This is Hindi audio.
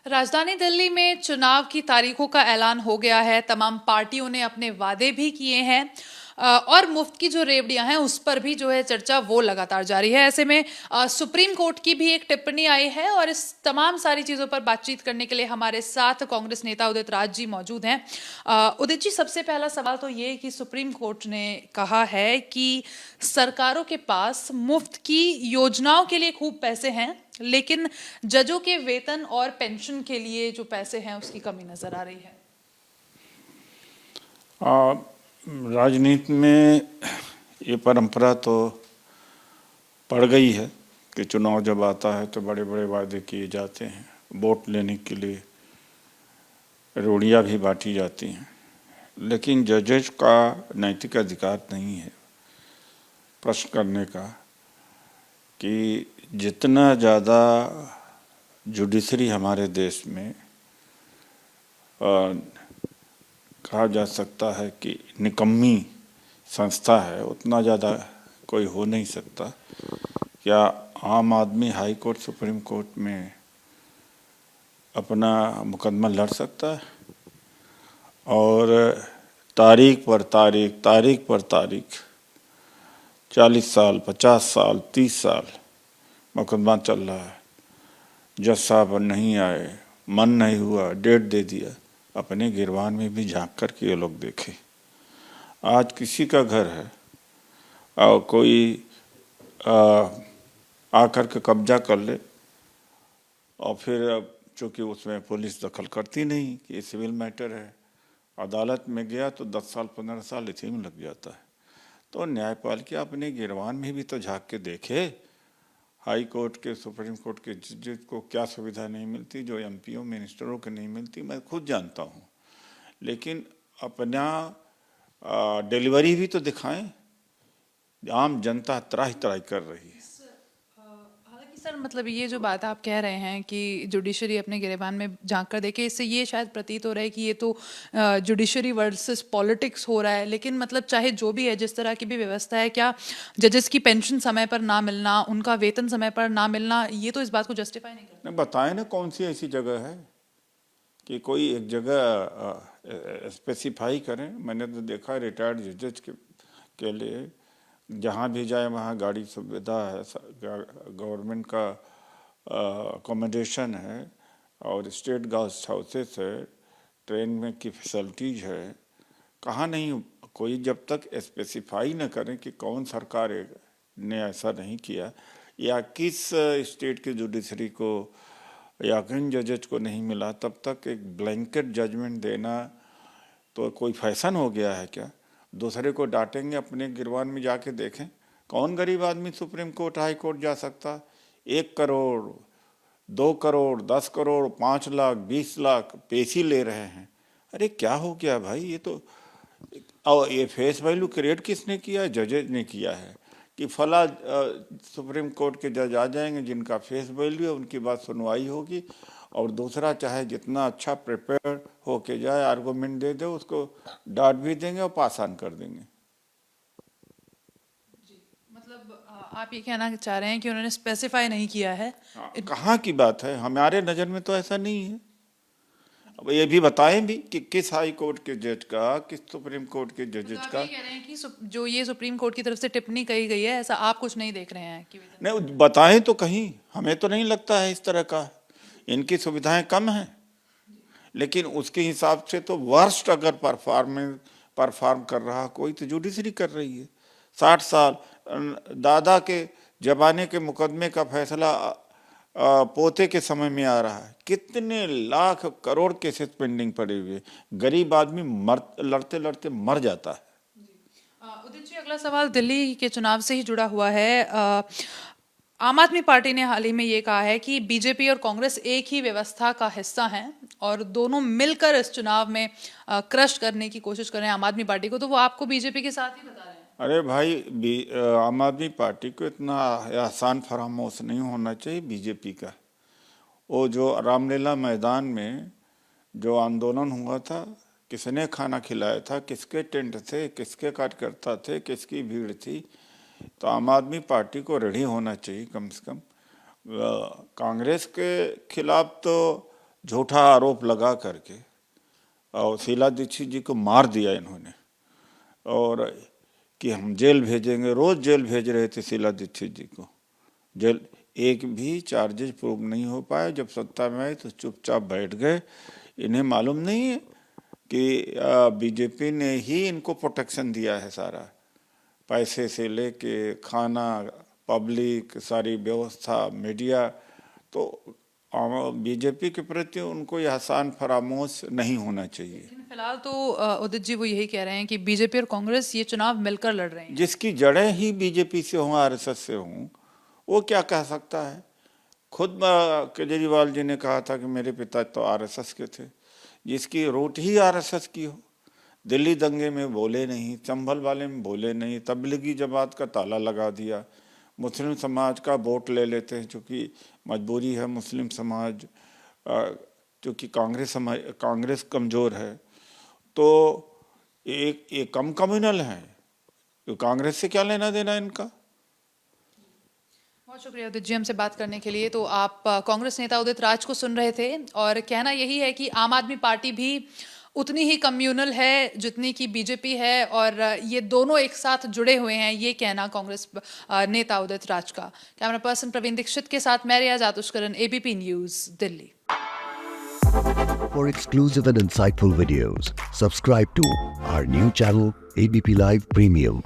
राजधानी दिल्ली में चुनाव की तारीखों का ऐलान हो गया है। तमाम पार्टियों ने अपने वादे भी किए हैं और मुफ्त की जो रेवड़ियां हैं उस पर भी जो है चर्चा वो लगातार जारी है। ऐसे में सुप्रीम कोर्ट की भी एक टिप्पणी आई है और इस तमाम सारी चीज़ों पर बातचीत करने के लिए हमारे साथ कांग्रेस नेता उदित राज जी मौजूद हैं। उदित जी, सबसे पहला सवाल तो ये कि सुप्रीम कोर्ट ने कहा है कि सरकारों के पास मुफ्त की योजनाओं के लिए खूब पैसे हैं, लेकिन जजों के वेतन और पेंशन के लिए जो पैसे हैं उसकी कमी नजर आ रही है। राजनीति में ये परंपरा तो पड़ गई है कि चुनाव जब आता है तो बड़े बड़े वादे किए जाते हैं, वोट लेने के लिए रोड़ियां भी बांटी जाती हैं, लेकिन जजेस का नैतिक अधिकार नहीं है प्रश्न करने का कि जितना ज़्यादा जुडिशरी हमारे देश में कहा जा सकता है कि निकम्मी संस्था है, उतना ज़्यादा कोई हो नहीं सकता। क्या आम आदमी हाई कोर्ट सुप्रीम कोर्ट में अपना मुकदमा लड़ सकता है? और तारीख पर तारीख, तारीख पर तारीख, 40 साल, 50 साल, 30 साल मुकदमा चल रहा है। जज साहब नहीं आए, मन नहीं हुआ, डेट दे दिया। अपने गिरबान में भी झांक कर के ये लोग देखे। आज किसी का घर है और कोई आकर के कब्जा कर ले और फिर चूँकि उसमें पुलिस दखल करती नहीं कि ये सिविल मैटर है, अदालत में गया तो 10 साल 15 साल इसी में लग जाता है। तो न्यायपालिका अपने गिरबान में भी तो झांक के देखे। हाई कोर्ट के, सुप्रीम कोर्ट के जज को क्या सुविधा नहीं मिलती जो एमपीओ मिनिस्टरों को नहीं मिलती, मैं खुद जानता हूँ। लेकिन अपना डिलीवरी भी तो दिखाएं। आम जनता त्राही त्राही कर रही है। हालांकि सर, मतलब ये जो बात आप कह रहे हैं कि जुडिशरी अपने गिरेबान में झांक कर देखे, इससे ये शायद प्रतीत हो रहा है कि ये तो जुडिशरी वर्सेस पॉलिटिक्स हो रहा है। लेकिन मतलब चाहे जो भी है, जिस तरह की भी व्यवस्था है, क्या जजेस की पेंशन समय पर ना मिलना, उनका वेतन समय पर ना मिलना, ये तो इस बात को जस्टिफाई नहीं करता। बताएं ना कौन सी ऐसी जगह है कि कोई एक जगह स्पेसिफाई करें। मैंने तो देखा रिटायर्ड जजेस के लिए जहाँ भी जाए वहाँ गाड़ी सुविधा है, गवर्नमेंट का अकोमोडेशन है और स्टेट गेस्ट हाउसेस है, ट्रेन में की फैसिलिटीज है। कहाँ नहीं? कोई जब तक स्पेसिफाई न करें कि कौन सरकार ने ऐसा नहीं किया या किस स्टेट के जुडिशरी को या किन जजेज को नहीं मिला, तब तक एक ब्लैंकेट जजमेंट देना तो कोई फैशन हो गया है क्या? दूसरे को डांटेंगे, अपने गिरबान में जाके देखें। कौन गरीब आदमी सुप्रीम कोर्ट हाई कोर्ट जा सकता? 1 करोड़, 2 करोड़, 10 करोड़, 5 लाख, 20 लाख पेशी ले रहे हैं। अरे क्या हो गया भाई? ये तो, और ये फेस वैल्यू क्रिएट किसने किया है? जजेज ने किया है कि फला सुप्रीम कोर्ट के जज आ जाएंगे जिनका फेस वैल्यू है, उनकी बात सुनवाई होगी। और दूसरा चाहे जितना अच्छा प्रिपेयर होके जाए, आर्गूमेंट दे दे, उसको डांट भी देंगे और पास ऑन कर देंगे। मतलब आप ये कहना चाह रहे हैं कि उन्होंने स्पेसिफाई नहीं किया है। कहाँ की बात है? हमारे नज़र में तो ऐसा नहीं है। अब ये भी बताएं भी कि किस हाई कोर्ट के जज का, किस सुप्रीम कोर्ट के मतलब जजेज आप का। ये कह रहे हैं कि जो ये सुप्रीम कोर्ट की तरफ से टिप्पणी कही गई है, ऐसा आप कुछ नहीं देख रहे हैं कि वेतन। नहीं बताएं तो कहीं। हमें तो नहीं लगता है इस तरह का। इनकी सुविधाएं कम हैं, लेकिन उसके हिसाब से तो वर्स्ट अगर परफॉर्म कर रहा कोई तो जुडिशरी कर रही है। 60 साल दादा के जमाने के मुकदमे का फैसला पोते के समय में आ रहा है। कितने लाख करोड़ केसेस पेंडिंग पड़े हुए, गरीब आदमी लड़ते लड़ते मर जाता है। उदित जी, अगला सवाल दिल्ली के चुनाव से ही जुड़ा हुआ है। आम आदमी पार्टी ने हाल ही में ये कहा है कि बीजेपी और कांग्रेस एक ही व्यवस्था का हिस्सा हैं और दोनों मिलकर इस चुनाव में क्रश करने की कोशिश कर रहे हैं आम आदमी पार्टी को। तो वो आपको बीजेपी के साथ ही बता रहे हैं। अरे भाई, आम आदमी पार्टी को इतना आसान फरामोश नहीं होना चाहिए बीजेपी का। वो जो रामलीला मैदान में जो आंदोलन हुआ था, किसने खाना खिलाया था, किसके टेंट थे, किसके कार्यकर्ता थे, किसकी भीड़ थी? तो आम आदमी पार्टी को रेडी होना चाहिए कम से कम। कांग्रेस के खिलाफ तो झूठा आरोप लगा करके और शीला दीक्षित जी को मार दिया इन्होंने, और कि हम जेल भेजेंगे, रोज जेल भेज रहे थे शीला दीक्षित जी को। जेल एक भी चार्जेस प्रूव नहीं हो पाए। जब सत्ता में आए तो चुपचाप बैठ गए। इन्हें मालूम नहीं है कि बीजेपी ने ही इनको प्रोटेक्शन दिया है, सारा पैसे से लेके खाना, पब्लिक, सारी व्यवस्था, मीडिया। तो बीजेपी के प्रति उनको यह आसान फरामोश नहीं होना चाहिए। फिलहाल तो उदित जी वो यही कह रहे हैं कि बीजेपी और कांग्रेस ये चुनाव मिलकर लड़ रहे हैं। जिसकी जड़ें ही बीजेपी से हों, आरएसएस से हों, वो क्या कह सकता है। खुद केजरीवाल जी ने कहा था कि मेरे पिता तो आरएसएस के थे। जिसकी रूट ही आरएसएस की हो, दिल्ली दंगे में बोले नहीं, चंबल वाले में बोले नहीं, तबलीगी जमात का ताला लगा दिया, मुस्लिम समाज का वोट ले लेते हैं, चूँकि मजबूरी है। मुस्लिम समाज चूँकि कांग्रेस कमज़ोर है, तो एक कम कम्युनल है, तो कांग्रेस से क्या लेना देना इनका। बहुत शुक्रिया उदित जी हमसे बात करने के लिए। तो आप कांग्रेस नेता उदित राज को सुन रहे थे, और कहना यही है कि आम आदमी पार्टी भी उतनी ही कम्युनल है जितनी कि बीजेपी है, और ये दोनों एक साथ जुड़े हुए हैं, ये कहना कांग्रेस नेता उदित राज का। कैमरा पर्सन प्रवीण दीक्षित के साथ मैं Riya Jatushkaran, ABP News, Delhi. For exclusive and insightful videos, subscribe to our new channel ABP Live Premium.